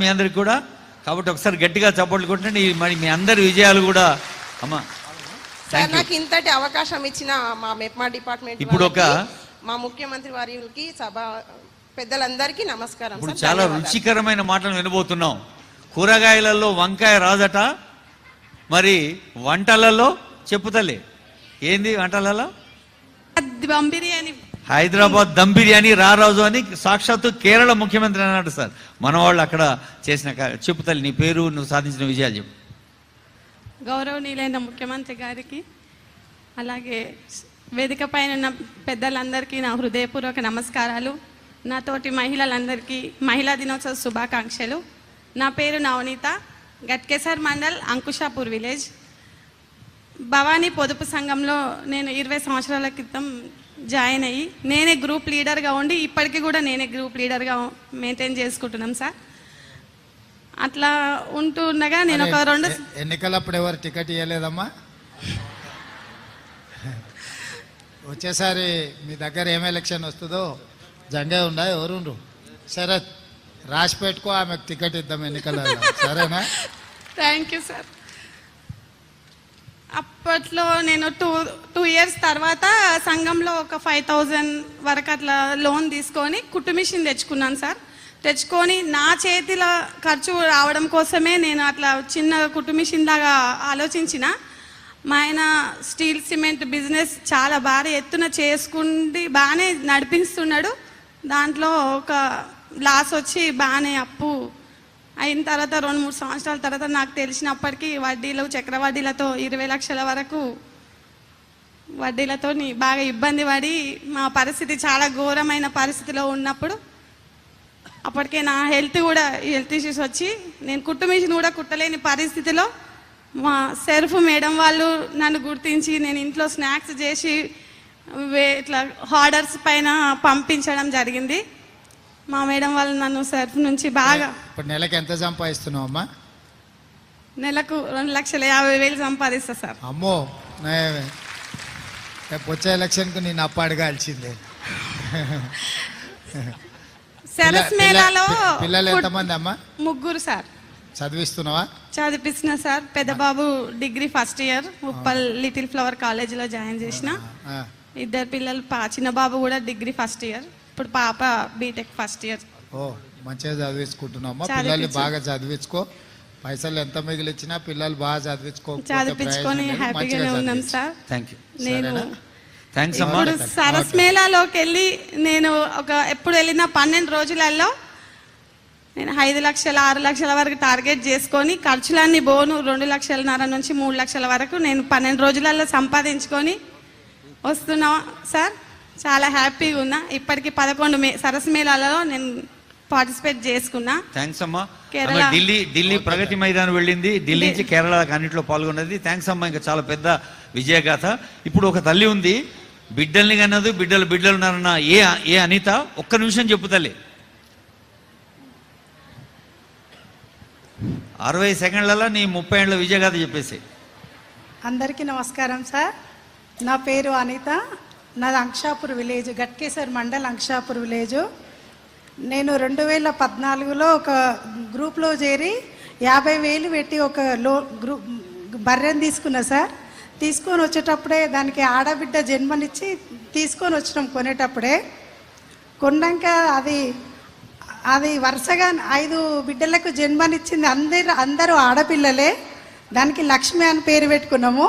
మీ అందరికి కూడా. కాబట్టి ఒకసారి గట్టిగా చప్పట్లు కొట్టండి. మరి మీ అందరి విజయాలు కూడా అమ్మా. నాకు ఇంతటి అవకాశం ఇచ్చిన మా మెప్మా డిపార్ట్మెంట్ ఇప్పుడు మా ముఖ్యమంత్రి వారికి సభ పెద్దలందరికీ నమస్కారం. ఇప్పుడు చాలా రుచికరమైన మాటలు వినబోతున్నాం. కూరగాయలలో వంకాయ రాజట, మరి వంటలలో చెప్పుతలే ఏంది వంటలలో దమ్ బిర్యానీ, హైదరాబాద్ దమ్ బిర్యానీ రారాజు అని సాక్షాత్తు కేరళ ముఖ్యమంత్రి అన్నాడు సార్. మన వాళ్ళు అక్కడ చేసిన చెప్పుతల్లి. నీ పేరు, నువ్వు సాధించిన విజయాలు చెప్పు. గౌరవనీయులైన ముఖ్యమంత్రి గారికి, అలాగే వేదిక పైన ఉన్న పెద్దలందరికీ నా హృదయపూర్వక నమస్కారాలు. నాతోటి మహిళలందరికీ మహిళా దినోత్సవ శుభాకాంక్షలు. నా పేరు నవనీత, గట్కేసర్ మండల్, అంకుషాపూర్ విలేజ్. భవానీ పొదుపు సంఘంలో నేను 20 సంవత్సరాల క్రితం జాయిన్ అయ్యి నేనే గ్రూప్ లీడర్గా ఉండి ఇప్పటికీ కూడా నేనే గ్రూప్ లీడర్గా మెయింటైన్ చేసుకుంటున్నాం సార్. అట్లా ఉంటుండగా నేను ఒక 2 ఎన్నికలప్పుడు ఎవరు టికెట్ ఇవ్వలేదమ్మా? వచ్చేసారి మీ దగ్గర ఏం ఎలక్షన్ వస్తుందో జంగే ఉండా ఎవరుండ్రు? సరే రాసి పెట్టుకో, ఆమెకు టికెట్ ఇద్దాం ఎన్నికలలో, సరేనా? Thank you sir. అప్పట్లో నేను 2 ఇయర్స్ తర్వాత సంఘంలో ఒక 5,000 వరకు అట్లా లోన్ తీసుకొని కుట్టు మిషన్ తెచ్చుకున్నాను సార్. తెచ్చుకొని నా చేతిలో ఖర్చు రావడం కోసమే నేను అట్లా చిన్న కుట్టు మిషన్ లాగా ఆలోచించిన. మా ఆయన స్టీల్ సిమెంట్ బిజినెస్ చాలా బాగా ఎత్తున చేసుకుండి బాగానే నడిపిస్తున్నాడు. దాంట్లో ఒక లాస్ వచ్చి బాగానే అప్పు అయిన తర్వాత 2-3 సంవత్సరాల తర్వాత నాకు తెలిసినప్పటికీ వడ్డీలు, చక్రవడ్డీలతో 20 లక్షల వరకు వడ్డీలతో బాగా ఇబ్బంది పడి మా పరిస్థితి చాలా ఘోరమైన పరిస్థితిలో ఉన్నప్పుడు అప్పటికే నా హెల్త్ ఇష్యూస్ వచ్చి నేను కుట్టు మిషన్ కూడా కుట్టలేని పరిస్థితిలో మా సెర్ఫ్ మేడం వాళ్ళు నన్ను గుర్తించి నేను ఇంట్లో స్నాక్స్ చేసి ఇట్లా ఆర్డర్స్ పైన పంపించడం జరిగింది. మా మేడం వాళ్ళు నన్ను సెర్ఫ్ నుంచి బాగా. ఇప్పుడు నెలకు ఎంత సంపాదిస్తున్నావు అమ్మా? నెలకు 2,50,000 సంపాదిస్తా సార్. అమ్మో, వచ్చే ఎలక్షన్కు నేను అప్పు అడగాల్సిందే. సరస్ మేళాలో పిల్లలు ఎంతమంది అమ్మా? 3 సార్. చదివిస్తున్నావా? చదివిస్తున్నా సార్. పెద్ద బాబు degree first year Uppal Little Flower కాలేజీలో జాయిన్ చేసిన. 2 పిల్లలు, చిన్న బాబు కూడా డిగ్రీ ఫస్ట్ ఇయర్, ఇప్పుడు పాప బీటెక్ ఫస్ట్ ఇయర్. ఓ, మంచిగా చదివించుకుంటున్నావమ్మా. పిల్లల్ని బాగా చదివించుకో. పైసలు ఎంత మిగిలిచ్చినా పిల్లలు బాగా చదివించుకొని హ్యాపీగానే ఉన్నాం సార్. నేను థ్యాంక్స్ అమ్మా. ఇప్పుడు సరస్ మేళాలోకి వెళ్ళి నేను ఎప్పుడు వెళ్ళిన 12 రోజులలో నేను 5 లక్షల 6 లక్షల వరకు టార్గెట్ చేసుకొని ఖర్చులన్నీ బోను 2,50,000 నుంచి 3 లక్షల వరకు నేను 12 రోజులలో సంపాదించుకొని వస్తున్నా సార్. చాలా హ్యాపీగా ఉన్నా. ఇప్పటికి 11 సరస్ మేళాలలో నేను పార్టిసిపేట్ చేసుకున్నా. థ్యాంక్స్ అమ్మా. ఢిల్లీ ప్రగతి మైదానం వెళ్ళింది, ఢిల్లీ నుంచి కేరళ అన్నింటిలో పాల్గొన్నది. థ్యాంక్స్ అమ్మా. ఇంకా చాలా పెద్ద విజయగాథ. ఇప్పుడు ఒక తల్లి ఉంది, బిడ్డల్ని కన్నదు, బిడ్డలు ఉన్నారన్న ఏ అనిత, ఒక్క నిమిషం చెప్పు తల్లి. 60 సెకండ్లలో నీ 30 ఏళ్ళ విజయగాథ చెప్పేసి. అందరికీ నమస్కారం సార్. నా పేరు అనిత, నాది అంకుషాపూర్ విలేజ్, గట్కేసర్ మండల్, అంకుషాపూర్ విలేజు. నేను 2014లో ఒక గ్రూప్లో చేరి 50,000 పెట్టి ఒక బర్రెని తీసుకున్నా సార్. తీసుకొని వచ్చేటప్పుడే దానికి ఆడబిడ్డ జన్మనిచ్చి తీసుకొని వచ్చినాం. కొనేటప్పుడే కొన్నాక అది వరుసగా 5 బిడ్డలకు జన్మనిచ్చింది. అందరూ ఆడపిల్లలే. దానికి లక్ష్మి అని పేరు పెట్టుకున్నాము.